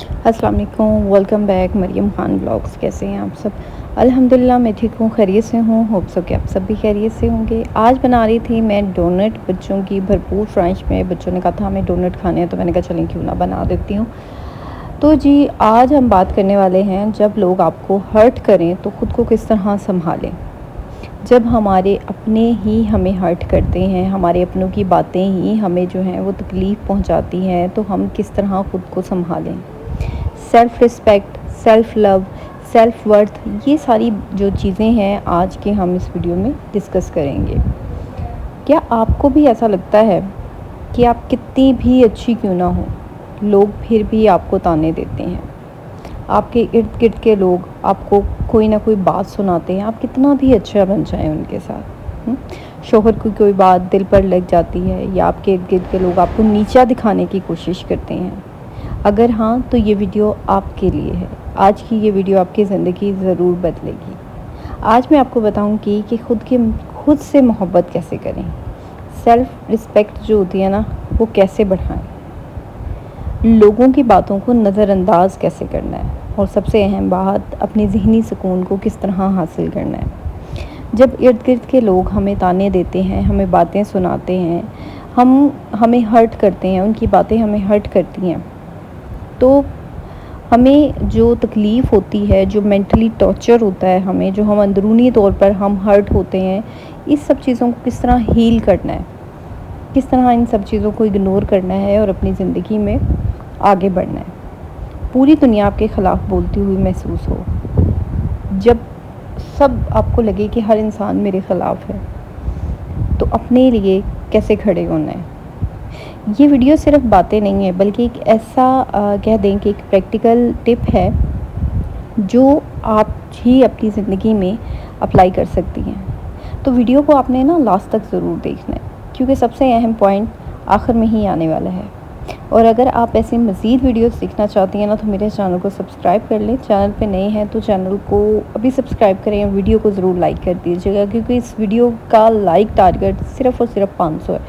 अस्सलाम वालेकुम, welcome back Maryam Khan blogs. कैसे हैं आप सब? अल्हम्दुलिल्लाह मैं ठीक हूँ, खैरियत से हूँ। होप सो कि आप सब भी खैरियत से होंगे। आज बना रही थी मैं डोनट, बच्चों की भरपूर फ़रमाइश में बच्चों ने कहा था हमें डोनट खाने हैं, तो मैंने कहा चलें क्यों ना बना देती हूँ। तो जी आज हम बात करने वाले हैं, जब लोग आपको हर्ट करें तो ख़ुद को किस तरह संभालें। जब हमारे अपने ही हमें हर्ट करते हैं, हमारे अपनों की बातें ही हमें जो हैं वो तकलीफ़ पहुँचाती हैं, तो हम किस तरह ख़ुद को संभालें। Self respect, self love, self worth, ये सारी जो चीज़ें हैं आज के हम इस वीडियो में डिस्कस करेंगे। क्या आपको भी ऐसा लगता है कि आप कितनी भी अच्छी क्यों ना हो, लोग फिर भी आपको ताने देते हैं? आपके इर्द गिर्द के लोग आपको कोई ना कोई बात सुनाते हैं, आप कितना भी अच्छा बन जाएं उनके साथ। शोहर की कोई बात दिल पर लग जाती है, या आपके इर्द गिर्द के लोग आपको नीचा दिखाने की कोशिश करते हैं। अगर हाँ, तो ये वीडियो आपके लिए है। आज की ये वीडियो आपकी ज़िंदगी ज़रूर बदलेगी। आज मैं आपको बताऊंगी कि खुद से मोहब्बत कैसे करें, सेल्फ़ रिस्पेक्ट जो होती है ना, वो कैसे बढ़ाएं, लोगों की बातों को नज़रअंदाज कैसे करना है, और सबसे अहम बात, अपनी ज़हनी सुकून को किस तरह हासिल करना है। जब इर्द गिर्द के लोग हमें ताने देते हैं, हमें बातें सुनाते हैं, हमें हर्ट करते हैं, उनकी बातें हमें हर्ट करती हैं, तो हमें जो तकलीफ़ होती है, जो मेंटली टॉर्चर होता है हमें, जो हम अंदरूनी तौर पर हम हर्ट होते हैं, इस सब चीज़ों को किस तरह हील करना है, किस तरह इन सब चीज़ों को इग्नोर करना है और अपनी ज़िंदगी में आगे बढ़ना है। पूरी दुनिया आपके ख़िलाफ़ बोलती हुई महसूस हो, जब सब आपको लगे कि हर इंसान मेरे ख़िलाफ़ है, तो अपने लिए कैसे खड़े होना है। ये वीडियो सिर्फ बातें नहीं है, बल्कि एक ऐसा कह दें कि एक प्रैक्टिकल टिप है जो आप ही अपनी ज़िंदगी में अप्लाई कर सकती हैं। तो वीडियो को आपने ना लास्ट तक ज़रूर देखना है, क्योंकि सबसे अहम पॉइंट आखिर में ही आने वाला है। और अगर आप ऐसे मज़ीद वीडियोस देखना चाहती हैं ना, तो मेरे चैनल को सब्सक्राइब कर लें। चैनल पे नए हैं तो चैनल को अभी सब्सक्राइब करें, वीडियो को ज़रूर लाइक कर दीजिएगा, क्योंकि इस वीडियो का लाइक टारगेट सिर्फ़ और सिर्फ 500 है।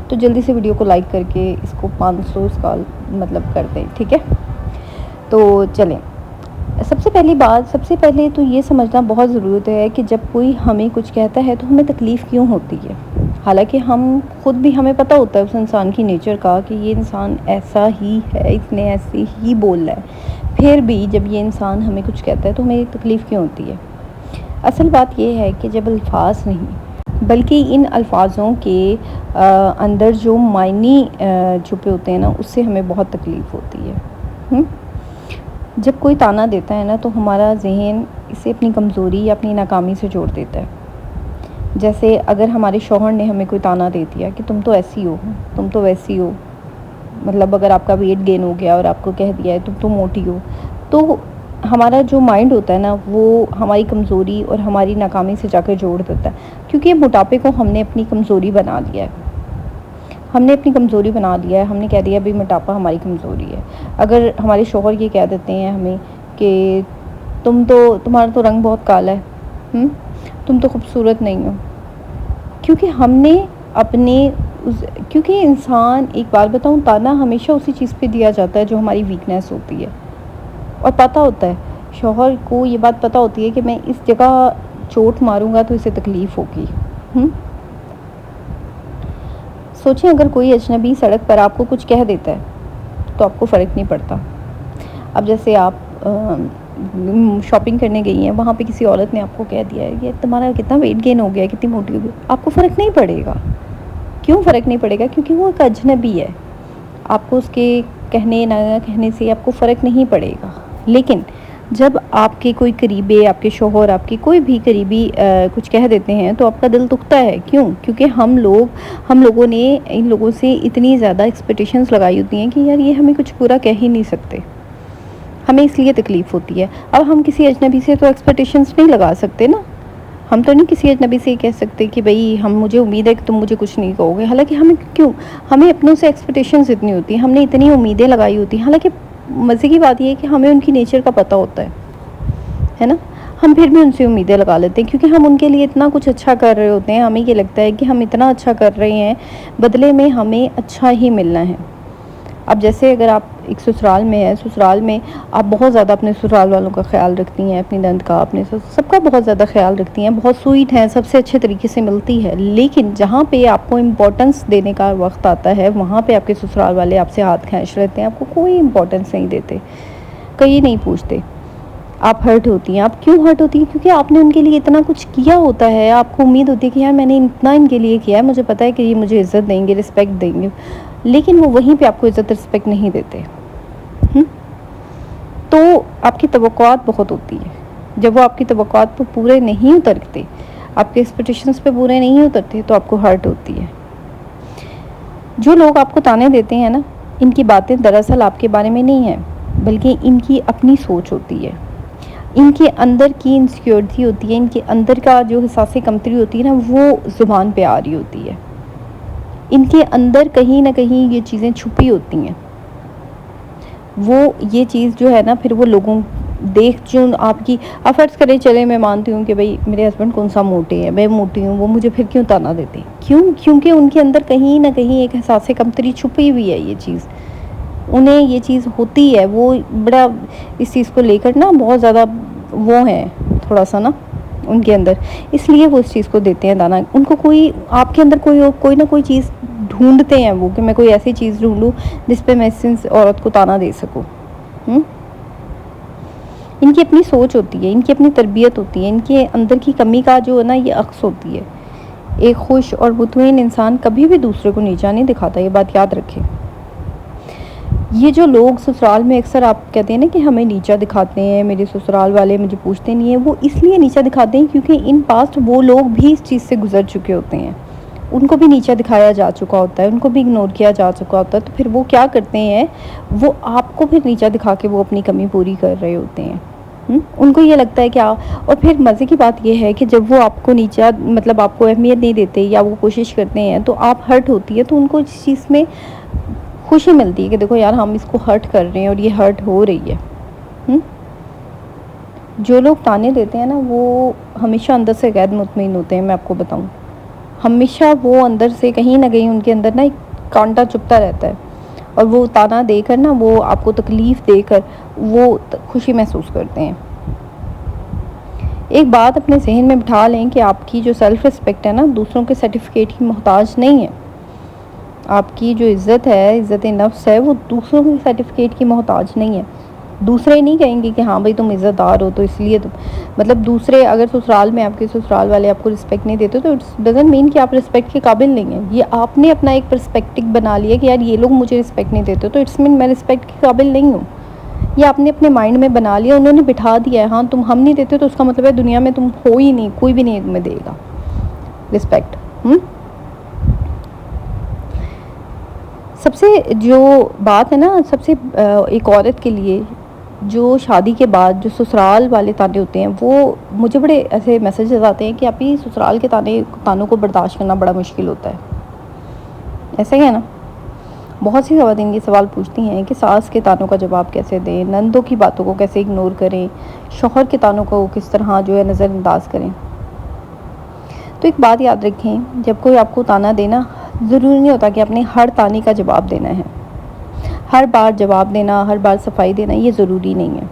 तो जल्दी से वीडियो को लाइक करके इसको 500 इसका मतलब कर दें, ठीक है। तो चलें, सबसे पहले तो ये समझना बहुत ज़रूरत है कि जब कोई हमें कुछ कहता है तो हमें तकलीफ़ क्यों होती है। हालांकि हमें पता होता है उस इंसान की नेचर का कि ये इंसान ऐसा ही है, इसने ऐसे ही बोला है, फिर भी जब ये इंसान हमें कुछ कहता है तो हमें तकलीफ़ क्यों होती है। असल बात ये है कि जब अल्फाज नहीं, बल्कि इन अल्फाजों के अंदर जो मायने छुपे होते हैं ना, उससे हमें बहुत तकलीफ़ होती है। जब कोई ताना देता है ना, तो हमारा जहन इसे अपनी कमज़ोरी या अपनी नाकामी से जोड़ देता है। जैसे अगर हमारे शौहर ने हमें कोई ताना दे दिया कि तुम तो ऐसी हो, तुम तो वैसी हो, मतलब अगर आपका वेट गेन हो गया और आपको कह दिया है तुम तो मोटी हो, तो हमारा जो माइंड होता है ना, वो हमारी कमज़ोरी और हमारी नाकामी से जाकर जोड़ देता है, क्योंकि मोटापे को हमने अपनी कमज़ोरी बना लिया है। हमने कह दिया भाई मोटापा हमारी कमज़ोरी है। अगर हमारे शौहर ये कह देते हैं हमें कि तुम्हारा तो रंग बहुत काला है, तुम तो खूबसूरत नहीं हो, क्योंकि इंसान, एक बात बताऊं, ताना हमेशा उसी चीज़ पे दिया जाता है जो हमारी वीकनेस होती है। और पता होता है, शौहर को ये बात पता होती है कि मैं इस जगह चोट मारूंगा तो इसे तकलीफ़ होगी। सोचें, अगर कोई अजनबी सड़क पर आपको कुछ कह देता है तो आपको फ़र्क नहीं पड़ता। अब जैसे आप शॉपिंग करने गई हैं, वहाँ पे किसी औरत ने आपको कह दिया है कि तुम्हारा कितना वेट गेन हो गया है, कितनी मोटी हो गई, आपको फ़र्क नहीं पड़ेगा। क्यों फ़र्क नहीं पड़ेगा? क्योंकि वो एक अजनबी है, आपको उसके कहने ना कहने से आपको फ़र्क नहीं पड़ेगा। लेकिन जब आपके कोई करीबी, आपके शौहर, आपके कोई भी करीबी कुछ कह देते हैं तो आपका दिल दुखता है। क्यों? क्योंकि हम लोगों ने इन लोगों से इतनी ज़्यादा एक्सपेक्टेशंस लगाई होती हैं कि यार ये हमें कुछ बुरा कह ही नहीं सकते, हमें इसलिए तकलीफ़ होती है। अब हम किसी अजनबी से तो एक्सपेक्टेशंस नहीं लगा सकते ना, हम तो नहीं किसी अजनबी से कह सकते कि भाई मुझे उम्मीद है कि तुम मुझे कुछ नहीं कहोगे। हालांकि हमें अपनों से एक्सपेक्टेशंस इतनी होती हैं, हमने इतनी उम्मीदें लगाई होती हैं। हालांकि मज़े की बात यह है कि हमें उनकी नेचर का पता होता है ना, हम फिर भी उनसे उम्मीदें लगा लेते हैं, क्योंकि हम उनके लिए इतना कुछ अच्छा कर रहे होते हैं। हमें ये लगता है कि हम इतना अच्छा कर रहे हैं, बदले में हमें अच्छा ही मिलना है। अब जैसे अगर आप एक ससुराल में है, ससुराल में आप बहुत ज़्यादा अपने ससुराल वालों का ख़्याल रखती हैं, अपनी नंद का, अपने सबका बहुत ज़्यादा ख़्याल रखती हैं, बहुत स्वीट हैं, सबसे अच्छे तरीके से मिलती है। लेकिन जहाँ पे आपको इम्पोर्टेंस देने का वक्त आता है, वहाँ पे आपके ससुराल वाले आपसे हाथ खींच लेते हैं, आपको कोई इम्पोर्टेंस नहीं देते, कहीं नहीं पूछते। आप हर्ट होती हैं। आप क्यों हर्ट होती हैं? क्योंकि आपने उनके लिए इतना कुछ किया होता है, आपको उम्मीद होती है कि यार मैंने इतना इनके लिए किया है, मुझे पता है कि ये मुझे इज़्ज़त देंगे, रिस्पेक्ट देंगे, लेकिन वो वहीं पे आपको इज़्ज़त रिस्पेक्ट नहीं देते। तो आपकी तवक्कुआत बहुत होती है, जब वो आपकी तवक्कुआत पर पूरे नहीं उतरते, आपके एक्सपेक्टेशंस पे पूरे नहीं उतरते, तो आपको हर्ट होती है। जो लोग आपको ताने देते हैं ना, इनकी बातें दरअसल आपके बारे में नहीं है, बल्कि इनकी अपनी सोच होती है, इनके अंदर की इनसिक्योरिटी होती है, इनके अंदर का जो एहसास कमतरी होती है ना, वो ज़ुबान पे आ रही होती है। इनके अंदर कहीं ना कहीं ये चीज़ें छुपी होती हैं। वो ये चीज़ जो है ना, फिर वो लोगों देख जो आपकी, आप फर्ज करें, चले मैं मानती हूँ कि भाई मेरे हस्बैंड कौन सा मोटे हैं, मैं मोटी हूँ, वो मुझे फिर क्यों ताना देते हैं? क्यों? क्योंकि उनके अंदर कहीं ना कहीं एक एहसास कमतरी छुपी हुई है। ये चीज़ उन्हें ये चीज़ होती है, वो बड़ा इस चीज़ को लेकर ना बहुत ज़्यादा वो है, थोड़ा सा ना उनके अंदर, इसलिए वो इस चीज़ को देते हैं दाना। उनको कोई आपके अंदर कोई ना कोई चीज़ ढूंढते हैं वो, कि मैं कोई ऐसी चीज़ ढूंढूं जिस पे मैं इस औरत को ताना दे सकूं। इनकी अपनी सोच होती है, इनकी अपनी तरबियत होती है, इनके अंदर की कमी का जो है ना, ये अक्स होती है। एक खुश और मुतमईन इंसान कभी भी दूसरे को नीचा नहीं दिखाता, ये बात याद रखें। ये जो लोग ससुराल में अक्सर आप कहते हैं ना कि हमें नीचा दिखाते हैं, मेरे ससुराल वाले मुझे पूछते नहीं है, वो इसलिए नीचा दिखाते हैं क्योंकि इन पास्ट वो लोग भी इस चीज़ से गुजर चुके होते हैं, उनको भी नीचा दिखाया जा चुका होता है, उनको भी इग्नोर किया जा चुका होता है। तो फिर वो क्या करते हैं, वो आपको फिर नीचा दिखा के वो अपनी कमी पूरी कर रहे होते हैं। उनको ये लगता है क्या, और फिर मज़े की बात ये है कि जब वो आपको नीचा, मतलब आपको अहमियत नहीं देते या वो कोशिश करते हैं, तो आप हर्ट होती है, तो उनको इस चीज़ में खुशी मिलती है कि देखो यार, हम इसको हर्ट कर रहे हैं और ये हर्ट हो रही है। जो लोग ताने देते हैं ना, वो हमेशा अंदर से गैर मुतमईन होते हैं। मैं आपको बताऊं, हमेशा वो अंदर से कहीं ना कहीं उनके अंदर ना एक कांटा चुभता रहता है, और वो ताना देकर ना, वो आपको तकलीफ़ देकर वो खुशी महसूस करते हैं। एक बात अपने जहन में बिठा लें कि आपकी जो सेल्फ़ रिस्पेक्ट है ना, दूसरों के सर्टिफिकेट की मोहताज नहीं है। आपकी जो इज़्ज़त है, इज़्ज़त नफ्स है, वो दूसरों के सर्टिफिकेट की मोहताज नहीं है। दूसरे नहीं कहेंगे कि हाँ भाई तुम इज़्ज़तदार हो तो इसलिए तुम, मतलब दूसरे अगर ससुराल में आपके ससुराल वाले आपको रिस्पेक्ट नहीं देते, तो इट्स डजंट मीन कि आप रिस्पेक्ट के काबिल नहीं हैं। ये आपने अपना एक पर्सपेक्टिव बना लिया कि यार ये लोग मुझे रिस्पेक्ट नहीं देते, तो इट्स मीन मैं रिस्पेक्ट के काबिल नहीं हूँ। ये आपने अपने माइंड में बना लिया, उन्होंने बिठा दिया है, हाँ तुम हम नहीं देते तो उसका मतलब है दुनिया में तुम हो ही नहीं, कोई भी नहीं तुम्हें देगा रिस्पेक्ट। सबसे जो बात है ना, सबसे एक औरत के लिए जो शादी के बाद जो ससुराल वाले ताने होते हैं, वो मुझे बड़े ऐसे मैसेजेस आते हैं कि आप ही ससुराल के तानों को बर्दाश्त करना बड़ा मुश्किल होता है। ऐसा ही है ना, बहुत सी ख़वातीन ये सवाल पूछती हैं कि सास के तानों का जवाब कैसे दें, नंदों की बातों को कैसे इग्नोर करें, शौहर के तानों को किस तरह जो है नज़रअंदाज करें। तो एक बात याद रखें, जब कोई आपको ताना देना, ज़रूरी नहीं होता कि आपने हर ताने का जवाब देना है, हर बार जवाब देना, हर बार सफाई देना, ये ज़रूरी नहीं है।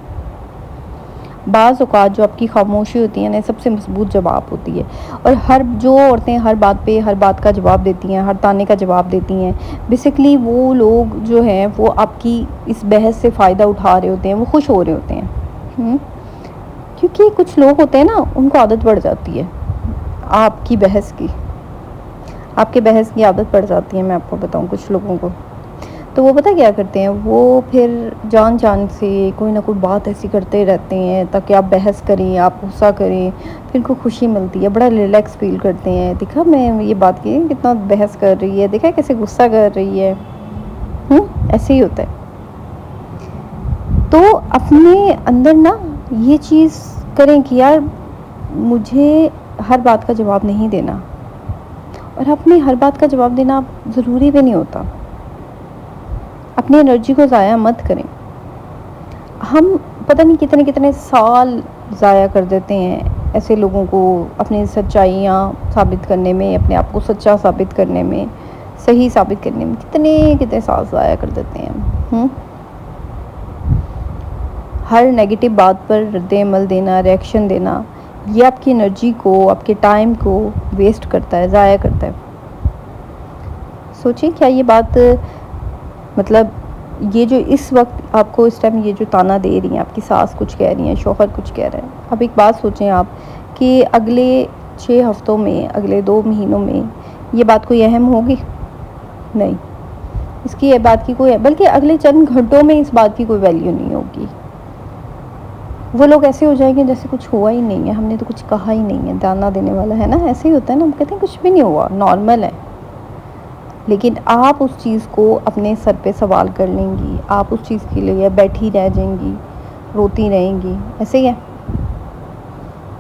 बाज़ औक़ात जो आपकी खामोशी होती है ना, सबसे मज़बूत जवाब होती है। और जो औरतें हर बात पे हर बात का जवाब देती हैं, हर ताने का जवाब देती हैं, बेसिकली वो लोग जो हैं वो आपकी इस बहस से फ़ायदा उठा रहे होते हैं, वो खुश हो रहे होते हैं। क्योंकि कुछ लोग होते हैं ना, उनको आदत पड़ जाती है आपकी बहस की, आपके बहस की आदत पड़ जाती है। मैं आपको बताऊँ, कुछ लोगों को तो वो पता क्या करते हैं, वो फिर जान से कोई ना कोई बात ऐसी करते रहते हैं ताकि आप बहस करें, आप गुस्सा करें, फिर उनको खुशी मिलती है, बड़ा रिलैक्स फील करते हैं। देखा मैं ये बात की, कितना बहस कर रही है, देखा कैसे गुस्सा कर रही है। ऐसे ही होता है। तो अपने अंदर ना ये चीज़ करें कि यार मुझे हर बात का जवाब नहीं देना, और अपनी हर बात का जवाब देना ज़रूरी भी नहीं होता। अपनी एनर्जी को ज़ाया मत करें। हम पता नहीं कितने कितने साल ज़ाया कर देते हैं ऐसे लोगों को अपनी सच्चाइयाँ साबित करने में, अपने आप को सच्चा साबित करने में, सही साबित करने में, कितने कितने साल ज़ाया कर देते हैं। हर नेगेटिव बात पर रद्द-ए-अमल देना, रिएक्शन देना, ये आपकी एनर्जी को, आपके टाइम को वेस्ट करता है, ज़ाया करता है। सोचिए क्या ये बात, मतलब ये जो इस वक्त आपको इस टाइम ये जो ताना दे रही हैं, आपकी सास कुछ कह रही हैं, शौहर कुछ कह रहे हैं, अब एक बात सोचें आप कि अगले 6 हफ्तों में, अगले 2 महीनों में ये बात कोई अहम होगी? नहीं, इसकी ये बात की कोई, बल्कि अगले चंद घंटों में इस बात की कोई वैल्यू नहीं होगी। वो लोग ऐसे हो जाएंगे जैसे कुछ हुआ ही नहीं है, हमने तो कुछ कहा ही नहीं है, ताना देने वाला है ना, ऐसे ही होता है ना, हम कहते हैं कुछ भी नहीं हुआ, नॉर्मल है। लेकिन आप उस चीज़ को अपने सर पे सवाल कर लेंगी, आप उस चीज़ के लिए बैठी रह जाएंगी, रोती रहेंगी। ऐसे ही है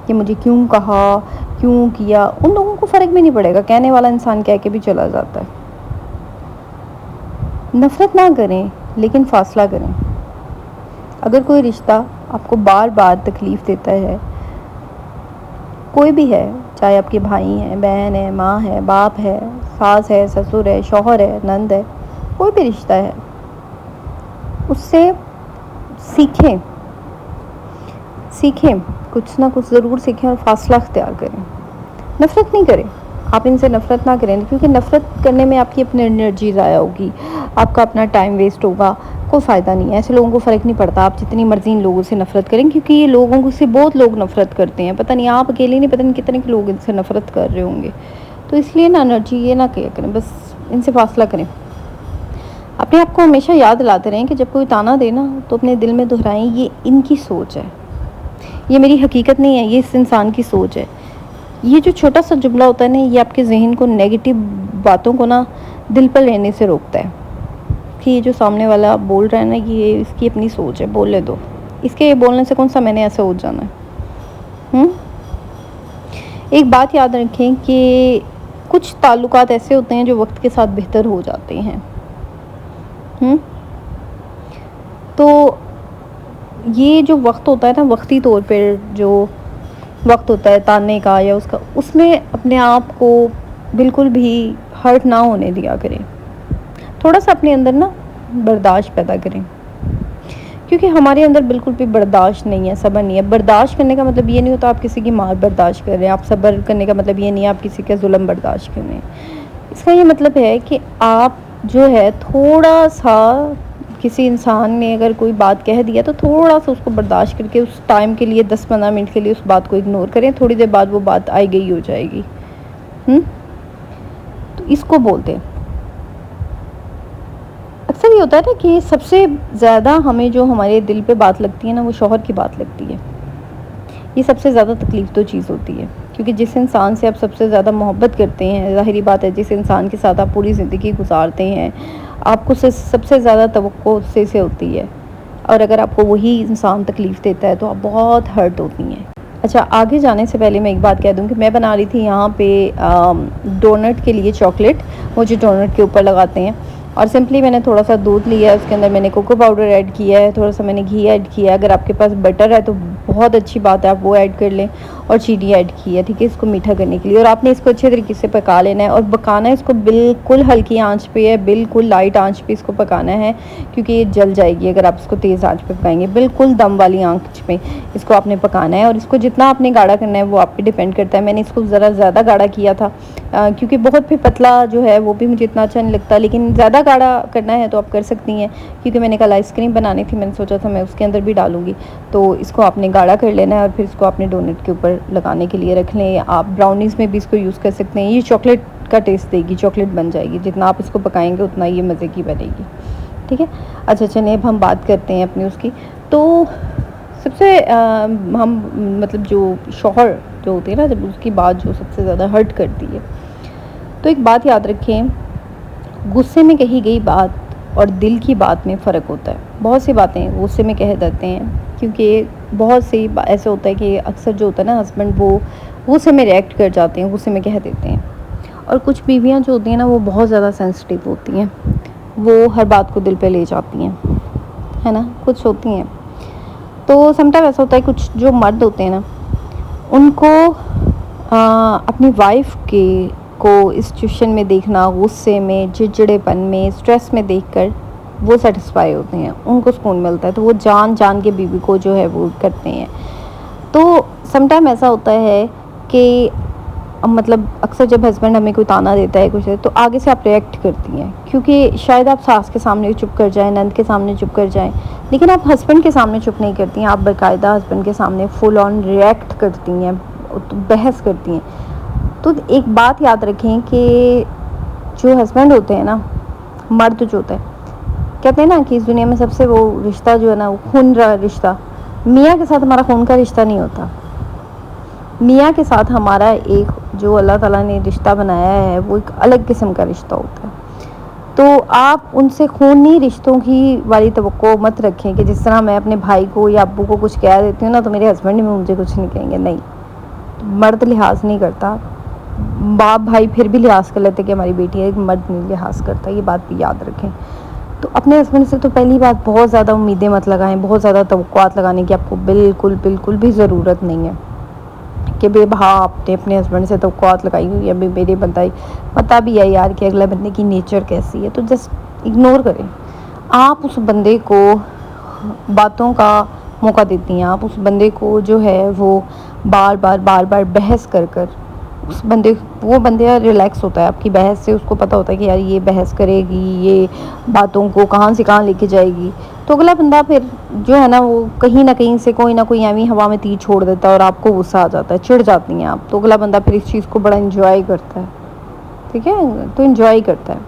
कि मुझे क्यों कहा, क्यों किया, उन लोगों को फ़र्क भी नहीं पड़ेगा, कहने वाला इंसान कह के भी चला जाता है। नफ़रत ना करें, लेकिन फ़ासला करें। अगर कोई रिश्ता आपको बार बार तकलीफ़ देता है, कोई भी है, चाहे आपके भाई हैं, बहन है, माँ है, बाप है, सास है, ससुर है, शौहर है, नंद है, कोई भी रिश्ता है, उससे सीखें, कुछ ना कुछ ज़रूर सीखें और फ़ासला अख्तियार करें। नफ़रत नहीं करें, आप इनसे नफ़रत ना करें, क्योंकि नफ़रत करने में आपकी अपनी एनर्जी ज़ाया होगी, आपका अपना टाइम वेस्ट होगा, कोई फ़ायदा नहीं है। ऐसे लोगों को फ़र्क नहीं पड़ता आप जितनी मर्ज़ी इन लोगों से नफ़रत करें, क्योंकि ये लोगों से बहुत लोग नफ़रत करते हैं, पता नहीं आप अकेले नहीं, पता नहीं कितने के लोग इनसे नफ़रत कर रहे होंगे। तो इसलिए ना एनर्जी ये ना किया करें, बस इनसे फ़ासला करें। अपने आप को हमेशा याद दिलाते रहें कि जब कोई ताना दे ना, तो अपने दिल में दोहराएं, ये इनकी सोच है, ये मेरी हकीकत नहीं है, ये इस इंसान की सोच है। ये जो छोटा सा जुमला होता है ना, ये आपके जहन को, नेगेटिव बातों को ना दिल पर लेने से रोकता है कि ये जो सामने वाला बोल रहा है ना, ये इसकी अपनी सोच है, बोलने दो, इसके ये बोलने से कौन सा मैंने ऐसा हो जाना है। एक बात याद रखें कि कुछ ताल्लुकात ऐसे होते हैं जो वक्त के साथ बेहतर हो जाते हैं। तो ये जो वक्त होता है ना, वक्ती तौर पर जो वक्त होता है ताने का या उसका, उसमें अपने आप को बिल्कुल भी हर्ट ना होने दिया करें। थोड़ा सा अपने अंदर ना बर्दाश्त पैदा करें, क्योंकि हमारे अंदर बिल्कुल भी बर्दाश्त नहीं है, सब्र नहीं है। बर्दाश्त करने का मतलब ये नहीं होता आप किसी की मार बर्दाश्त कर रहे हैं, आप सब्र करने का मतलब ये नहीं है आप किसी का जुल्म बर्दाश्त कर रहे हैं। इसका ये मतलब है कि आप जो है थोड़ा सा, किसी इंसान ने अगर कोई बात कह दिया तो थोड़ा सा उसको बर्दाश्त करके उस टाइम के लिए 10-15 मिनट के लिए उस बात को इग्नोर करें, थोड़ी देर बाद वो बात आई गई हो जाएगी। तो इसको बोलते हैं। अक्सर ये होता है ना कि सबसे ज़्यादा हमें जो हमारे दिल पे बात लगती है ना, वो शौहर की बात लगती है। ये सबसे ज़्यादा तकलीफ़ तो चीज़ होती है, क्योंकि जिस इंसान से आप सबसे ज़्यादा मोहब्बत करते हैं, ज़ाहिरी बात है जिस इंसान के साथ आप पूरी ज़िंदगी गुजारते हैं, आपको सबसे ज़्यादा तवक्को उससे से होती है, और अगर आपको वही इंसान तकलीफ़ देता है तो आप बहुत हर्ट होती हैं। अच्छा, आगे जाने से पहले मैं एक बात कह दूं कि मैं बना रही थी यहाँ पे डोनट के लिए चॉकलेट, वो जो डोनट के ऊपर लगाते हैं, और सिंपली मैंने थोड़ा सा दूध लिया है, उसके अंदर मैंने कोको पाउडर ऐड किया है, थोड़ा सा मैंने घी ऐड किया है, अगर आपके पास बटर है तो बहुत अच्छी बात है, आप वो ऐड कर लें, और चीनी ऐड की है, ठीक है, इसको मीठा करने के लिए। और आपने इसको अच्छे तरीके से पका लेना है, और पकाना है इसको बिल्कुल हल्की आंच पे है, बिल्कुल लाइट आंच पे इसको पकाना है, क्योंकि ये जल जाएगी अगर आप इसको तेज़ आंच पे पकाएंगे। बिल्कुल दम वाली आंच पे इसको आपने पकाना है, और इसको जितना आपने गाढ़ा करना है वो आप पे डिपेंड करता है। मैंने इसको ज़रा ज़्यादा गाढ़ा किया था, क्योंकि बहुत फिर पतला जो है वो भी मुझे इतना अच्छा नहीं लगता, लेकिन ज़्यादा गाढ़ा करना है तो आप कर सकती हैं, क्योंकि मैंने कल आइसक्रीम बनानी थी, मैंने सोचा था मैं उसके अंदर भी डालूंगी। तो इसको आपने गाढ़ा कर लेना है, और फिर इसको आपने डोनट के ऊपर लगाने के लिए रख लें। आप ब्राउनीज़ में भी इसको यूज़ कर सकते हैं, ये चॉकलेट का टेस्ट देगी, चॉकलेट बन जाएगी, जितना आप इसको पकाएंगे उतना ये मज़े की बनेगी, ठीक है। अच्छा चलिए अब हम बात करते हैं अपनी उसकी। तो सबसे हम मतलब जो शौहर जो होते हैं ना, जब उसकी बात जो सबसे ज़्यादा हर्ट करती है, तो एक बात याद रखें, गुस्से में कही गई बात और दिल की बात में फ़र्क होता है। बहुत सी बातें गुस्से में कह देते हैं, क्योंकि बहुत सी ऐसे होता है कि अक्सर जो होता है ना हस्बैंड, वो गुस्से में रिएक्ट कर जाते हैं, गुस्से में कह देते हैं। और कुछ बीवियां जो होती हैं ना, वो बहुत ज़्यादा सेंसिटिव होती हैं, वो हर बात को दिल पे ले जाती हैं, है ना, कुछ होती हैं। तो समटाइम ऐसा होता है कुछ जो मर्द होते हैं ना, उनको अपनी वाइफ को इस सिचुएशन में देखना, गुस्से में, चिड़चिड़ेपन में, स्ट्रेस में देखकर वो सेटिस्फाई होते हैं, उनको सुकून मिलता है, तो वो जान जान के बीवी को जो है वो करते हैं। तो समटाइम ऐसा होता है कि मतलब अक्सर जब हस्बैंड हमें कोई ताना देता है कुछ है, तो आगे से आप रिएक्ट करती हैं, क्योंकि शायद आप सास के सामने चुप कर जाएं, नंद के सामने चुप कर जाएं, लेकिन आप हस्बैंड के सामने चुप नहीं करती हैं। आप बाकायदा हस्बैंड के सामने फुल ऑन रिएक्ट करती हैं, तो बहस करती हैं। तो एक बात याद रखें कि जो हस्बैंड होते हैं ना, मर्द जो होता है, कहते हैं ना कि इस दुनिया में सबसे वो रिश्ता जो है ना, वो खून का रिश्ता, मियाँ के साथ हमारा खून का रिश्ता नहीं होता। मियाँ के साथ हमारा एक जो अल्लाह ताला ने रिश्ता बनाया है, वो एक अलग किस्म का रिश्ता होता है। तो आप उनसे खूनी रिश्तों की वाली तवक्को मत रखें कि जिस तरह मैं अपने भाई को या अब्बू को कुछ कह देती हूँ ना, तो मेरे हस्बैंड भी मुझे कुछ नहीं कहेंगे। नहीं, मर्द लिहाज नहीं करता, बाप भाई फिर भी लिहाज कर लेते कि हमारी बेटी है, मर्द नहीं लिहाज करता, ये बात भी याद रखें। तो अपने हस्बैंड से तो पहली बात, बहुत ज़्यादा उम्मीदें मत लगाएं, बहुत ज़्यादा तवक्कुआत लगाने की आपको बिल्कुल बिल्कुल भी ज़रूरत नहीं है कि हाँ आपने अपने हस्बैंड से तवक्कुआत लगाई हुई है, अभी मेरे पता भी है यार कि अगले बंदे की नेचर कैसी है, तो जस्ट इग्नोर करें। आप उस बंदे को बातों का मौका देती हैं, आप उस बंदे को जो है वो बार बार बहस कर उस बंदे, वो बंदे रिलैक्स होता है आपकी बहस से, उसको पता होता है कि यार ये बहस करेगी, ये बातों को कहाँ से कहाँ लेके जाएगी, तो अगला बंदा फिर जो है ना, वो कहीं ना कहीं से कोई ना कोई एवी हवा में तीर छोड़ देता है और आपको गुस्सा आ जाता है, चिढ़ जाती हैं आप, तो अगला बंदा फिर इस चीज़ को बड़ा इंजॉय करता है। ठीक है, तो इंजॉय करता है।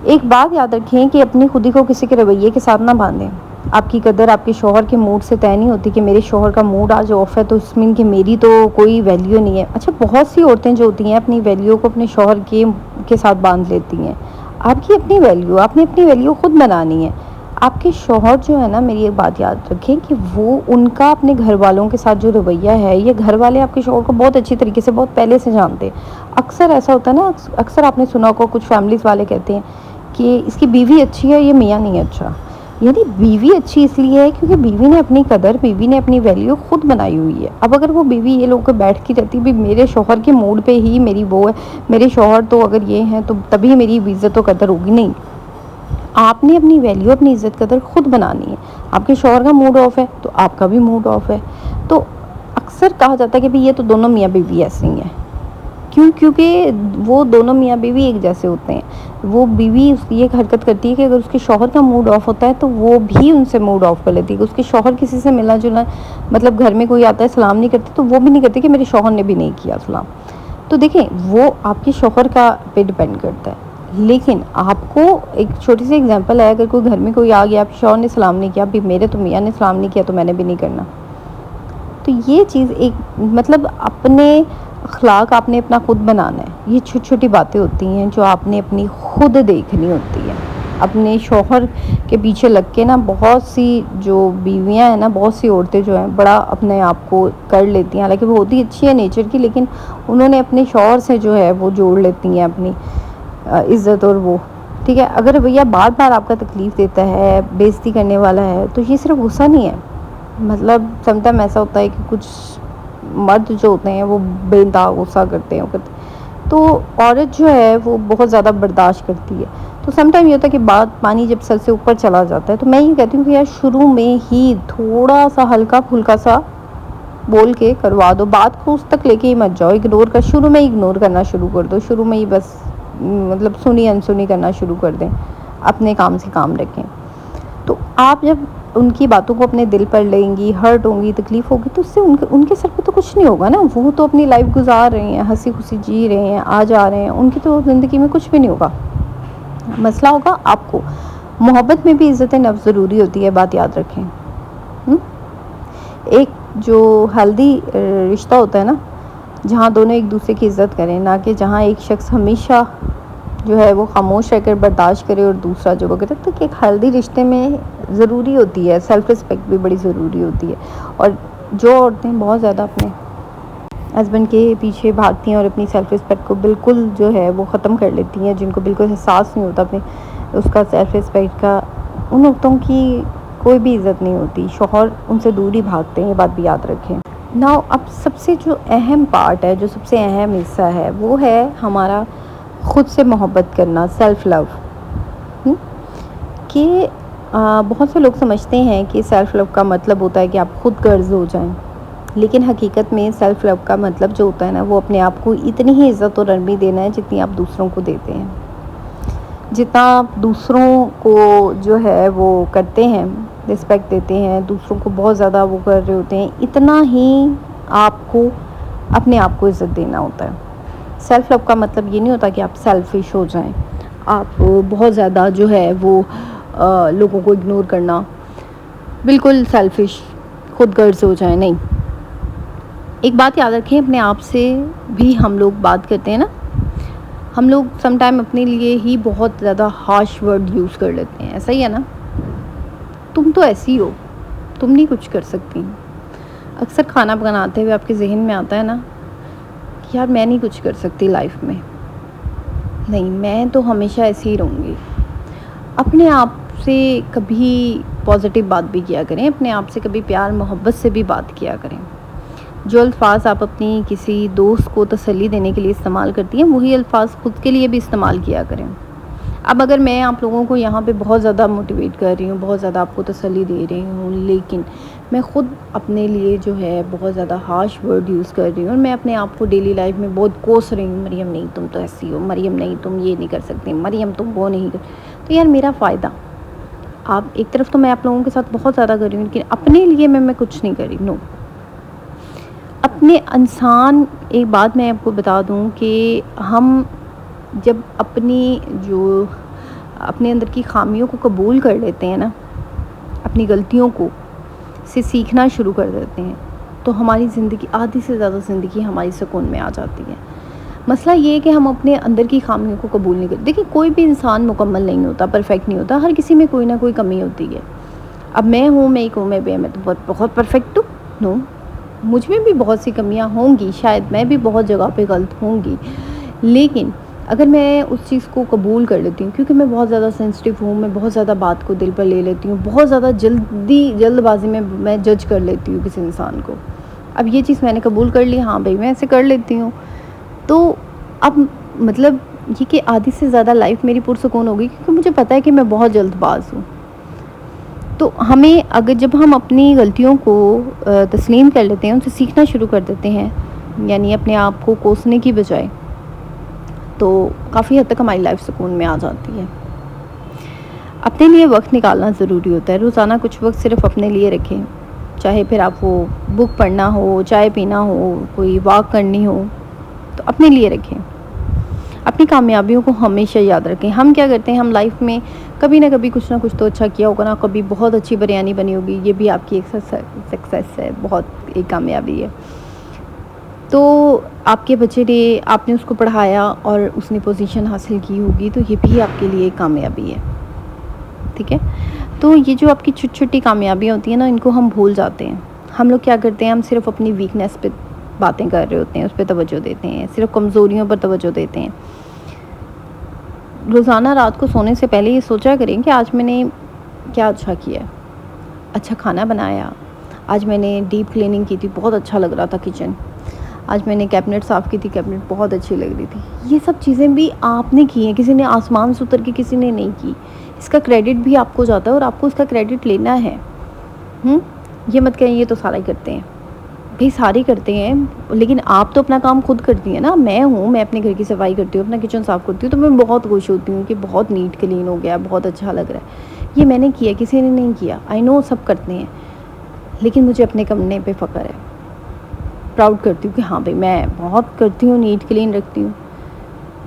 एक बात याद रखें कि अपनी खुदी को किसी के रवैये के साथ ना बांधें। आपकी कदर आपके शौहर के मूड से तय नहीं होती कि मेरे शौहर का मूड आज ऑफ है तो इसमें कि मेरी तो कोई वैल्यू नहीं है। अच्छा, बहुत सी औरतें जो होती हैं अपनी वैल्यू को अपने शौहर के साथ बांध लेती हैं। आपकी अपनी वैल्यू, आपने अपनी वैल्यू खुद बनानी है। आपके शौहर जो है ना, मेरी एक बात याद रखें कि वो उनका अपने घर वालों के साथ जो रवैया है, ये घर वाले आपके शौहर को बहुत अच्छी तरीके से बहुत पहले से जानते हैं। अक्सर ऐसा होता है ना, अक्सर आपने सुना होगा कुछ फैमिलीज़ वाले कहते हैं कि इसकी बीवी अच्छी है, ये मियाँ नहीं अच्छा। यानी बीवी अच्छी इसलिए है क्योंकि बीवी ने अपनी कदर, बीवी ने अपनी वैल्यू खुद बनाई हुई है। अब अगर वो बीवी ये लोग बैठ के रहती भी मेरे शौहर के मूड पे ही मेरी वो है, मेरे शौहर तो अगर ये हैं तो तभी मेरी इज़्ज़त और कदर होगी, नहीं। आपने अपनी वैल्यू, अपनी इज़्ज़त कदर खुद बनानी है। आपके शौहर का मूड ऑफ है तो आपका भी मूड ऑफ है। तो अक्सर कहा जाता है कि भाई ये तो दोनों मियाँ बीवी ऐसे ही हैं। क्यों? क्योंकि वो दोनों मियाँ बीवी एक जैसे होते हैं। वो बीवी उसकी एक हरकत करती है कि अगर उसके शौहर का मूड ऑफ होता है तो वो भी उनसे मूड ऑफ कर लेती है। उसके शौहर किसी से मिलना जुलना, मतलब घर में कोई आता है सलाम नहीं करते, तो वो भी नहीं करती कि मेरे शौहर ने भी नहीं किया सलाम। तो देखें, वो आपके शौहर का पे डिपेंड करता है। लेकिन आपको एक छोटी सी एग्जांपल है, अगर कोई घर में कोई आ गया, आपके शौहर ने सलाम नहीं किया, अभी मेरे तो मियाँ ने सलाम नहीं किया तो मैंने भी नहीं करना। तो ये चीज़ एक मतलब अपने अखलाक आपने अपना खुद बनाना है। ये छोटी छोटी बातें होती हैं जो आपने अपनी खुद देखनी होती है। अपने शौहर के पीछे लग के ना, बहुत सी जो बीवियां हैं ना, बहुत सी औरतें जो हैं बड़ा अपने आप को कर लेती हैं, हालांकि वो होती अच्छी है नेचर की, लेकिन उन्होंने अपने शौहर से जो है वो जोड़ लेती हैं अपनी इज़्ज़त और वो। ठीक है, अगर भैया बार बार आपका तकलीफ़ देता है, बेइज्जती करने वाला है, तो ये सिर्फ गुस्सा नहीं है। मतलब समटाइम ऐसा होता है कि कुछ मर्द जो होते हैं वो बेदाग गुस्सा करते हैं, तो औरत जो है वो बहुत ज़्यादा बर्दाश्त करती है। तो समटाइम ये होता है कि बात पानी जब सर से ऊपर चला जाता है, तो मैं ये कहती हूँ कि यार शुरू में ही थोड़ा सा हल्का फुल्का सा बोल के करवा दो, बात को उस तक लेके ही मत जाओ, इग्नोर कर, शुरू में इग्नोर करना शुरू कर दो, शुरू में ही बस मतलब सुनी अनसुनी करना शुरू कर दें, अपने काम से काम रखें। तो आप जब उनकी बातों को अपने दिल पर लेंगी, हर्ट होंगी, तकलीफ़ होगी, तो उससे उनके सर पे तो कुछ नहीं होगा ना। वो तो अपनी लाइफ गुजार रहे हैं, हंसी खुशी जी रहे हैं, आ जा रहे हैं, उनकी तो ज़िंदगी में कुछ भी नहीं होगा। मसला होगा आपको। मोहब्बत में भी इज़्ज़त नफ्स ज़रूरी होती है, बात याद रखें। एक जो हेल्दी रिश्ता होता है ना, जहाँ दोनों एक दूसरे की इज़्ज़त करें, ना कि जहाँ एक शख्स हमेशा जो है वो खामोश रहकर बर्दाश्त करे और दूसरा जो वो करे। तो एक हेल्दी रिश्ते में ज़रूरी होती है सेल्फ़ रिस्पेक्ट भी बड़ी ज़रूरी होती है। और जो औरतें बहुत ज़्यादा अपने हस्बैंड के पीछे भागती हैं और अपनी सेल्फ़ रिस्पेक्ट को बिल्कुल जो है वो ख़त्म कर लेती हैं, जिनको बिल्कुल एहसास नहीं होता अपने उसका सेल्फ़ रिस्पेक्ट का, उन औरतों की कोई भी इज़्ज़त नहीं होती। शौहर उनसे दूर ही भागते हैं, ये बात भी याद रखें ना। अब सबसे जो अहम पार्ट है, जो सबसे अहम हिस्सा है, वो है हमारा खुद से मोहब्बत करना, सेल्फ़ लव। कि बहुत से लोग समझते हैं कि सेल्फ़ लव का मतलब होता है कि आप खुद गर्ज़ हो जाएं, लेकिन हकीकत में सेल्फ़ लव का मतलब जो होता है ना, वो अपने आप को इतनी ही इज़्ज़त और नरमी देना है जितनी आप दूसरों को देते हैं। जितना आप दूसरों को जो है वो करते हैं, रिस्पेक्ट देते हैं, दूसरों को बहुत ज़्यादा वो कर रहे होते हैं, इतना ही आपको अपने आप को इज़्ज़त देना होता है। सेल्फ़ लव का मतलब ये नहीं होता कि आप सेल्फ़िश हो जाएं, आप बहुत ज़्यादा जो है वो लोगों को इग्नोर करना, बिल्कुल सेल्फ़िश, खुद गर्ज़ हो जाएं, नहीं। एक बात याद रखें, अपने आप से भी हम लोग बात करते हैं ना, हम लोग सम टाइम अपने लिए ही बहुत ज़्यादा हार्श वर्ड यूज़ कर लेते हैं, ऐसा ही है ना? तुम तो ऐसी हो, तुम नहीं कुछ कर सकती। अक्सर खाना बनाते हुए आपके ज़हन में आता है ना कि यार मैं नहीं कुछ कर सकती लाइफ में, नहीं मैं तो हमेशा ऐसी ही रहूँगी। अपने आप से कभी पॉजिटिव बात भी किया करें, अपने आप से कभी प्यार मोहब्बत से भी बात किया करें। जो अल्फ़ाज़ आप अपनी किसी दोस्त को तसल्ली देने के लिए इस्तेमाल करती हैं, वही अल्फ़ाज़ ख़ुद के लिए भी इस्तेमाल किया करें। अब अगर मैं आप लोगों को यहाँ पे बहुत ज़्यादा मोटिवेट कर रही हूँ, बहुत ज़्यादा आपको तसल्ली दे रही हूँ, लेकिन मैं ख़ुद अपने लिए जो है बहुत ज़्यादा हार्श वर्ड यूज़ कर रही हूँ और मैं अपने आप को डेली लाइफ में बहुत कोस रही हूँ, मरियम नहीं तुम तो ऐसी हो, मरियम नहीं तुम ये नहीं कर सकती, मरियम तुम वो नहीं कर, तो यार मेरा फ़ायदा, आप एक तरफ तो मैं आप लोगों के साथ बहुत ज़्यादा कर रही हूँ, लेकिन अपने लिए मैं कुछ नहीं कर रही। नो, अपने इंसान, एक बात मैं आपको बता दूं कि हम जब अपने अंदर की ख़ामियों को कबूल कर लेते हैं ना, अपनी गलतियों को से सीखना शुरू कर देते हैं, तो हमारी ज़िंदगी, आधी से ज़्यादा ज़िंदगी हमारी सुकून में आ जाती है। मसला ये है कि हम अपने अंदर की ख़ामियों को कबूल नहीं करते। देखिए, कोई भी इंसान मुकम्मल नहीं होता, परफेक्ट नहीं होता, हर किसी में कोई ना कोई कमी होती है। अब मैं हूँ, मैं एक हूँ, मैं तो बहुत परफेक्ट हूँ? नो, मुझ में भी बहुत सी कमियां होंगी, शायद मैं भी बहुत जगह पे गलत होंगी, लेकिन अगर मैं उस चीज़ को कबूल कर लेती हूँ, क्योंकि मैं बहुत ज़्यादा सेंसिटिव हूँ, मैं बहुत ज़्यादा बात को दिल पर ले लेती हूँ, बहुत ज़्यादा जल्दबाजी में मैं जज कर लेती हूँ किसी इंसान को। अब ये चीज़ मैंने कबूल कर ली, हाँ भाई मैं ऐसे कर लेती हूँ, तो अब मतलब ये कि आधी से ज़्यादा लाइफ मेरी पुरसुकून होगी, क्योंकि मुझे पता है कि मैं बहुत जल्दबाज़ हूँ। तो हमें, अगर जब हम अपनी गलतियों को तस्लीम कर लेते हैं, उनसे सीखना शुरू कर देते हैं, यानी अपने आप को कोसने की बजाय, तो काफ़ी हद तक हमारी लाइफ सुकून में आ जाती है। अपने लिए वक्त निकालना ज़रूरी होता है। रोज़ाना कुछ वक्त सिर्फ अपने लिए रखें, चाहे फिर आप वो बुक पढ़ना हो, चाय पीना हो, कोई वॉक करनी हो, तो अपने लिए रखें। अपनी कामयाबियों को हमेशा याद रखें। हम क्या करते हैं, हम लाइफ में कभी ना कभी कुछ ना कुछ तो अच्छा किया होगा ना, कभी बहुत अच्छी बिरयानी बनी होगी, ये भी आपकी एक सक्सेस है, बहुत एक कामयाबी है। तो आपके बच्चे ने, आपने उसको पढ़ाया और उसने पोजीशन हासिल की होगी, तो ये भी आपके लिए एक कामयाबी है, ठीक है। तो ये जो आपकी छोटी छोटी कामयाबियाँ होती हैं ना, इनको हम भूल जाते हैं। हम लोग क्या करते हैं, हम सिर्फ अपनी वीकनेस पे बातें कर रहे होते हैं, उस पर तवज्जो देते हैं, सिर्फ कमज़ोरियों पर तवज्जो देते हैं। रोज़ाना रात को सोने से पहले ये सोचा करें कि आज मैंने क्या अच्छा किया, अच्छा खाना बनाया, आज मैंने डीप क्लीनिंग की थी, बहुत अच्छा लग रहा था किचन, आज मैंने कैबिनेट साफ़ की थी, कैबिनेट बहुत अच्छी लग रही थी। ये सब चीज़ें भी आपने की हैं, किसी ने आसमान से उतर के किसी ने नहीं की। इसका क्रेडिट भी आपको जाता है और आपको इसका क्रेडिट लेना है। ये मत कहें ये तो सारा ही करते हैं, भाई सारे करते हैं, लेकिन आप तो अपना काम खुद करती हैं ना। मैं हूँ, मैं अपने घर की सफाई करती हूँ, अपना किचन साफ़ करती हूँ, तो मैं बहुत खुश होती हूँ कि बहुत नीट क्लीन हो गया, बहुत अच्छा लग रहा है। ये मैंने किया, किसी ने नहीं किया। आई नो सब करते हैं, लेकिन मुझे अपने करने पे फ़ख्र है, प्राउड करती हूँ कि हाँ भाई मैं बहुत करती हूँ, नीट क्लीन रखती हूँ।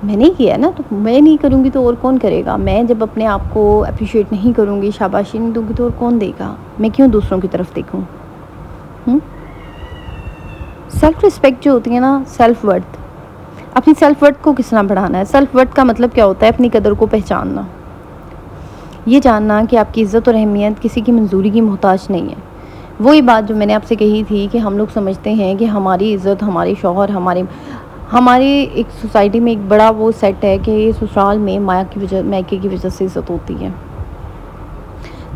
मैंने किया ना, तो मैं नहीं करूँगी तो और कौन करेगा। मैं जब अपने आप को अप्रिशिएट नहीं करूँगी, शाबाशी नहीं दूँगी, तो और कौन देगा। मैं क्यों दूसरों की तरफ देखूँ। सेल्फ़ रिस्पेक्ट जो होती है ना, सेल्फ़ वर्थ, अपनी सेल्फ़ वर्थ को किस तरह बढ़ाना है। सेल्फ़ वर्थ का मतलब क्या होता है, अपनी कदर को पहचानना, ये जानना कि आपकी इज़्ज़त और अहमियत किसी की मंजूरी की मोहताज नहीं है। वही बात जो मैंने आपसे कही थी कि हम लोग समझते हैं कि हमारी इज़्ज़त, हमारे शौहर, हमारे एक सोसाइटी में एक बड़ा वो सेट है कि ससुराल में मायके की वजह से इज़्ज़त होती है।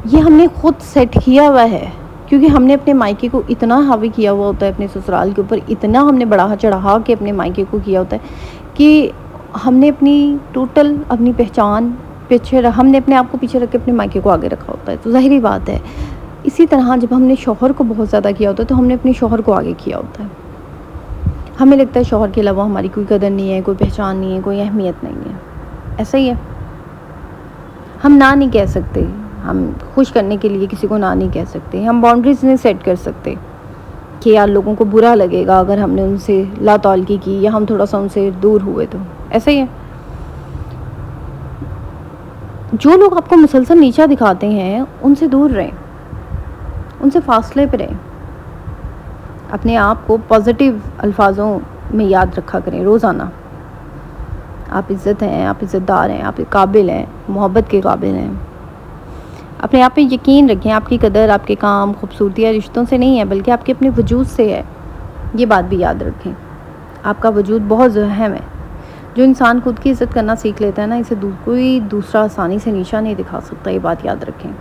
ये हमने खुद सेट किया हुआ है, क्योंकि हमने अपने मायके को इतना हावी किया हुआ होता है, अपने ससुराल के ऊपर इतना हमने बढ़ा चढ़ा के अपने मायके को किया होता है कि हमने अपनी टोटल अपनी पहचान पीछे हमने अपने आप को पीछे रख के अपने मायके को आगे रखा होता है, तो ज़ाहिरी बात है। इसी तरह जब हमने शौहर को बहुत ज़्यादा किया होता है तो हमने अपने शौहर को आगे किया होता है। हमें लगता है शौहर के अलावा हमारी कोई कदर नहीं है, कोई पहचान नहीं है, कोई अहमियत नहीं है। ऐसा ही है। हम ना नहीं कह सकते, हम खुश करने के लिए किसी को ना नहीं कह सकते, हम बाउंड्रीज नहीं सेट कर सकते कि यार लोगों को बुरा लगेगा अगर हमने उनसे लातौलगी की या हम थोड़ा सा उनसे दूर हुए। तो ऐसा ही है। जो लोग आपको मुसलसल नीचा दिखाते हैं उनसे दूर रहें, उनसे फासले पे रहें। अपने आप को पॉजिटिव अल्फाजों में याद रखा करें रोज़ाना। आप इज़्ज़त हैं, आप इज़्ज़तदार हैं, आप काबिल हैं, मोहब्बत के काबिल हैं। अपने आप पे यकीन रखें। आपकी कदर आपके काम, खूबसूरती या रिश्तों से नहीं है, बल्कि आपके अपने वजूद से है। ये बात भी याद रखें। आपका वजूद बहुत अहम है। जो इंसान खुद की इज़्ज़त करना सीख लेता है ना, इसे कोई दूसरा आसानी से नीचा नहीं दिखा सकता। ये बात याद रखें।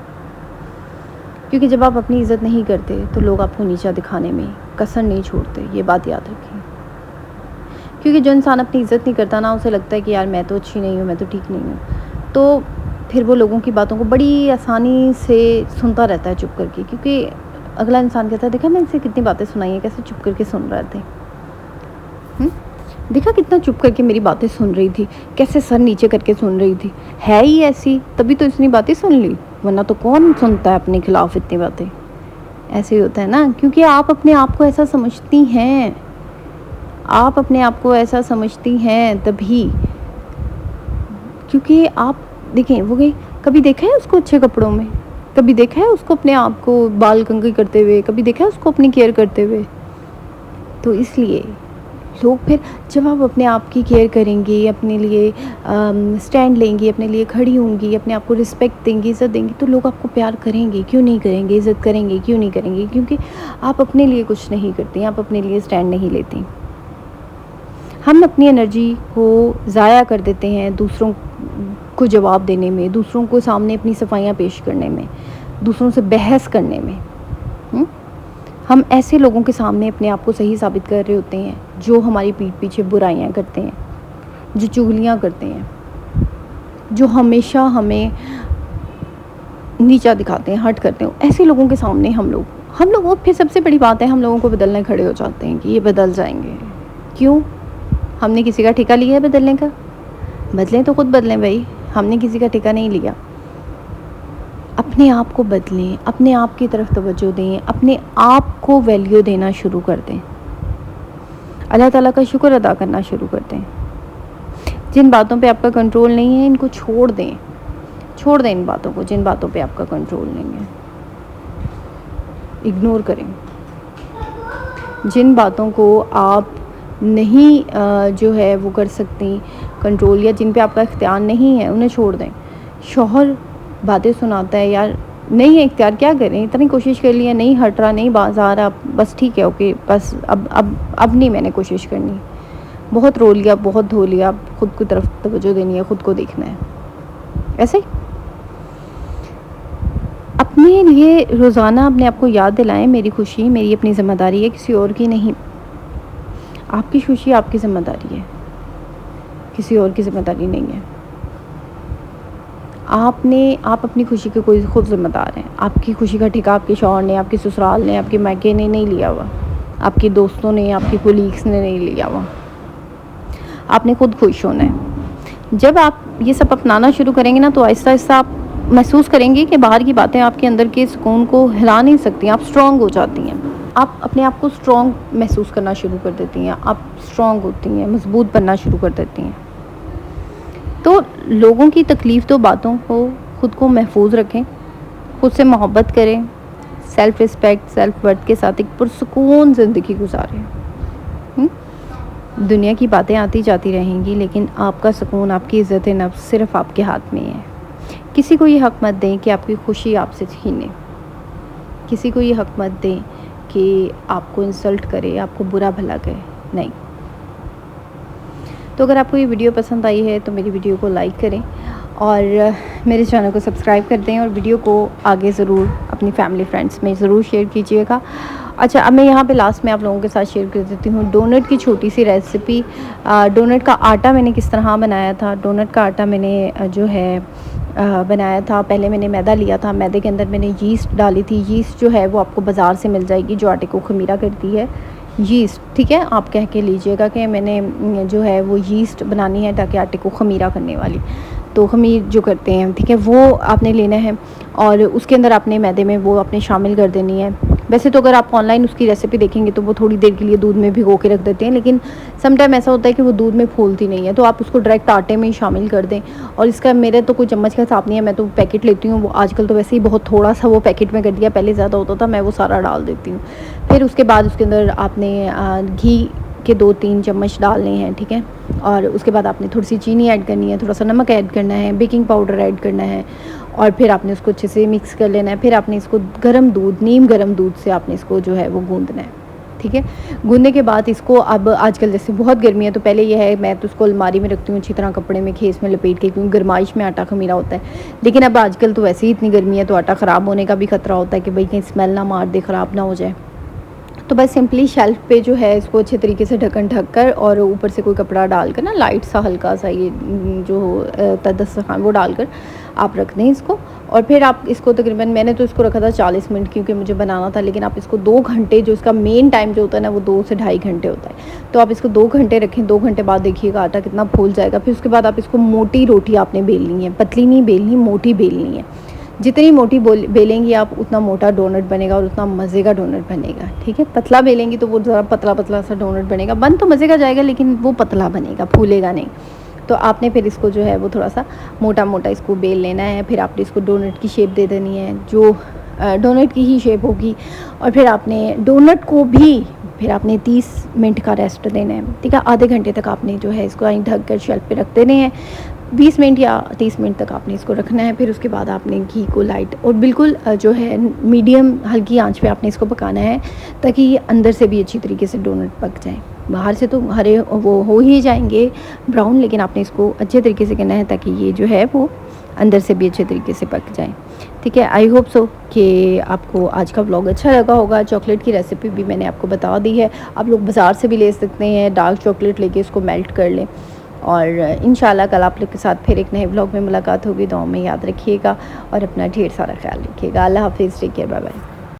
क्योंकि जब आप अपनी इज़्ज़त नहीं करते तो लोग आपको नीचा दिखाने में कसर नहीं छोड़ते। ये बात याद रखें। क्योंकि जो इंसान अपनी इज़्ज़त नहीं करता ना, उसे लगता है कि यार मैं तो अच्छी नहीं हूँ, मैं तो ठीक नहीं हूँ, तो फिर वो लोगों की बातों को बड़ी आसानी से सुनता रहता है चुप करके। क्योंकि अगला इंसान कहता है देखा मैं इनसे कितनी बातें सुनाई हैं, कैसे चुप करके सुन रहे थे। देखा कितना चुप करके मेरी बातें सुन रही थी, कैसे सर नीचे करके सुन रही थी, है ही ऐसी, तभी तो इतनी बातें सुन ली, वरना तो कौन सुनता है अपने खिलाफ इतनी बातें। ऐसे ही होता है ना, क्योंकि आप अपने आप को ऐसा समझती हैं, आप अपने आप को ऐसा समझती हैं तभी। क्योंकि आप देखें, वो गई कभी देखा है उसको अच्छे कपड़ों में, कभी देखा है उसको अपने आप को बाल कंघी करते हुए, कभी देखा है उसको अपनी केयर करते हुए। तो इसलिए लोग फिर जब आप अपने आप की केयर करेंगी, अपने लिए स्टैंड लेंगी, अपने लिए खड़ी होंगी, अपने आप को रिस्पेक्ट देंगी, इज़्ज़त देंगी, तो लोग आपको प्यार करेंगे। क्यों नहीं करेंगे? इज़्ज़त करेंगे, क्यों नहीं करेंगे? क्योंकि आप अपने लिए कुछ नहीं करती, आप अपने लिए स्टैंड नहीं लेती। हम अपनी एनर्जी को ज़ाया कर देते हैं दूसरों को जवाब देने में, दूसरों को सामने अपनी सफाइयाँ पेश करने में, दूसरों से बहस करने में। हम ऐसे लोगों के सामने अपने आप को सही साबित कर रहे होते हैं जो हमारी पीठ पीछे बुराइयां करते हैं, जो चुगलियां करते हैं, जो हमेशा हमें नीचा दिखाते हैं, हर्ट करते हैं। ऐसे लोगों के सामने हम लोग फिर सबसे बड़ी बात है, हम लोगों को बदलने खड़े हो जाते हैं कि ये बदल जाएंगे। क्यों? हमने किसी का ठेका लिया है बदलने का? बदलें तो खुद बदलें भाई, हमने किसी का ठेका नहीं लिया। अपने आप को बदलें, अपने आप की तरफ तवज्जो दें, अपने आप को वैल्यू देना शुरू कर दें, अल्लाह ताला का शुक्र अदा करना शुरू कर दें। जिन बातों पे आपका कंट्रोल नहीं है, इनको छोड़ दें इन बातों को। जिन बातों पे आपका कंट्रोल नहीं है, इग्नोर करें। जिन बातों को आप नहीं जो है वो कर सकती कंट्रोल, या जिन पे आपका इख्तियार नहीं है, उन्हें छोड़ दें। शौहर बातें सुनाता है, यार नहीं है इख्तियार, क्या करें, इतनी कोशिश कर लिया, नहीं हट रहा, नहीं बाज आ रहा, बस ठीक है, ओके, बस अब नहीं मैंने कोशिश करनी, बहुत रो लिया, बहुत धो लिया, अब खुद की तरफ तवज्जो देनी है, खुद को देखना है। ऐसे अपने लिए रोज़ाना अपने आप को याद दिलाएं, मेरी खुशी मेरी अपनी ज़िम्मेदारी है, किसी और की नहीं। आपकी खुशी आपकी ज़िम्मेदारी है, किसी और की ज़िम्मेदारी नहीं है। आप अपनी खुशी के कोई खुद ज़िम्मेदार हैं। आपकी खुशी का ठेका आपके शौहर ने, आपके ससुराल ने, आपके मायके ने नहीं लिया हुआ, आपके दोस्तों ने, आपके कोलीग्स ने नहीं लिया हुआ। आपने खुद खुश होना है। जब आप ये सब अपनाना शुरू करेंगे ना, तो आहिस्ता आहिस्ता आप महसूस करेंगे कि बाहर की बातें आपके अंदर के सुकून को हिला नहीं सकती। आप स्ट्रॉन्ग हो जाती हैं, आप अपने आप को स्ट्रॉन्ग महसूस करना शुरू कर देती हैं, आप स्ट्रॉन्ग होती हैं, मजबूत बनना शुरू कर देती हैं। तो लोगों की तकलीफ़ तो बातों को खुद को महफूज रखें, खुद से मोहब्बत करें, सेल्फ़ रिस्पेक्ट, सेल्फ़ वर्थ के साथ एक पुरसुकून ज़िंदगी गुजारें। दुनिया की बातें आती जाती रहेंगी, लेकिन आपका सुकून, आपकी इज़्ज़त नफ्स सिर्फ़ आपके हाथ में है। किसी को ये हक़ मत दें कि आपकी खुशी आपसे छीने, किसी को ये हक़ मत दें कि आपको इंसल्ट करे, आपको बुरा भला कहे, नहीं। तो अगर आपको ये वीडियो पसंद आई है तो मेरी वीडियो को लाइक करें और मेरे चैनल को सब्सक्राइब कर दें, और वीडियो को आगे ज़रूर अपनी फैमिली फ्रेंड्स में ज़रूर शेयर कीजिएगा। अच्छा, अब मैं यहाँ पे लास्ट में आप लोगों के साथ शेयर कर देती हूँ डोनट की छोटी सी रेसिपी। डोनट का आटा मैंने किस तरह बनाया था। डोनट का आटा मैंने जो है बनाया था। पहले मैंने मैदा लिया था, मैदे के अंदर मैंने यीस्ट डाली थी। यीस्ट जो है वो आपको बाज़ार से मिल जाएगी, जो आटे को ख़मीरा करती है यीस्ट, ठीक है। आप कह के लीजिएगा कि मैंने जो है वो यीस्ट बनानी है ताकि आटे को ख़मीरा करने वाली, तो ख़मीर जो करते हैं, ठीक है, वो आपने लेना है और उसके अंदर आपने मैदे में वो आपने शामिल कर देनी है। वैसे तो अगर आप ऑनलाइन उसकी रेसिपी देखेंगे तो वो थोड़ी देर के लिए दूध में भिगो के रख देते हैं, लेकिन सम टाइम ऐसा होता है कि वो दूध में फूलती नहीं है, तो आप उसको डायरेक्ट आटे में ही शामिल कर दें। और इसका मेरे तो कोई चम्मच का हिसाब नहीं है, मैं तो पैकेट लेती हूँ। वो आजकल तो वैसे ही बहुत थोड़ा सा वो पैकेट में कर दिया, पहले ज़्यादा होता था, मैं वो सारा डाल देती हूँ। फिर उसके बाद उसके अंदर आपने घी के 2-3 चम्मच डालने हैं, ठीक है। और उसके बाद आपने थोड़ी सी चीनी ऐड करनी है, थोड़ा सा नमक ऐड करना है, बेकिंग पाउडर ऐड करना है और फिर आपने उसको अच्छे से मिक्स कर लेना है। फिर आपने इसको गर्म दूध, नीम गर्म दूध से आपने इसको जो है वो गूँदना है, ठीक है। गूँदने के बाद इसको, अब आजकल जैसे बहुत गर्मी है तो पहले ये है मैं तो उसको अलमारी में रखती हूँ अच्छी तरह कपड़े में, खेस में लपेट के, क्योंकि गर्माइश में आटा ख़मीरा होता है। लेकिन अब आजकल तो वैसे ही इतनी गर्मी है तो आटा ख़राब होने का भी ख़तरा होता है कि भाई कहीं स्मेल ना मार दे, ख़राब ना हो जाए। तो बस सिंपली शेल्फ़ पे जो है इसको अच्छे तरीके से ढक्कन ढक कर और ऊपर से कोई कपड़ा डालकर ना, लाइट सा हल्का सा ये जो दस्तरखान वो डालकर आप रख दें इसको। और फिर आप इसको तकरीबन, मैंने तो इसको रखा था 40 मिनट क्योंकि मुझे बनाना था, लेकिन आप इसको 2 घंटे, जो इसका मेन टाइम जो होता है ना वो 2 से ढाई घंटे होता है, तो आप इसको 2 घंटे रखें। 2 घंटे बाद देखिएगा आटा कितना फूल जाएगा। फिर उसके बाद आप इसको मोटी रोटी आपने बेलनी है, पतली नहीं बेलनी, मोटी बेलनी है। जितनी मोटी बेलेंगी आप उतना मोटा डोनट बनेगा और उतना मज़े का डोनट बनेगा, ठीक है। पतला बेलेंगी तो वो ज़रा पतला पतला सा डोनट बनेगा, बन तो मज़े का जाएगा लेकिन वो पतला बनेगा, फूलेगा नहीं। तो आपने फिर इसको जो है वो थोड़ा सा मोटा मोटा इसको बेल लेना है। फिर आपने इसको डोनट की शेप दे देनी है, जो डोनट की ही शेप होगी। और फिर आपने डोनट को भी फिर आपने 30 मिनट का रेस्ट देना है, ठीक है। आधे घंटे तक आपने जो है इसको અહીં ढक कर शेल्फ पे रख देने हैं। 20 मिनट या 30 मिनट तक आपने इसको रखना है। फिर उसके बाद आपने घी को लाइट और बिल्कुल जो है मीडियम हल्की आंच पे आपने इसको पकाना है, ताकि ये अंदर से भी अच्छी तरीके से डोनट पक जाए। बाहर से तो हरे वो हो ही जाएंगे ब्राउन, लेकिन आपने इसको अच्छे तरीके से करना है ताकि ये जो है वो अंदर से भी अच्छे तरीके से पक जाए, ठीक है। आई होप सो कि आपको आज का व्लॉग अच्छा लगा होगा। चॉकलेट की रेसिपी भी मैंने आपको बता दी है, आप लोग बाज़ार से भी ले सकते हैं। डार्क चॉकलेट लेके इसको मेल्ट कर लें और इंशाल्लाह कल आप लोग के साथ फिर एक नए व्लॉग में मुलाकात होगी। दुआ में याद रखिएगा और अपना ढेर सारा ख्याल रखिएगा। अल्लाह हाफिज़, टेक केयर, बाय बाय।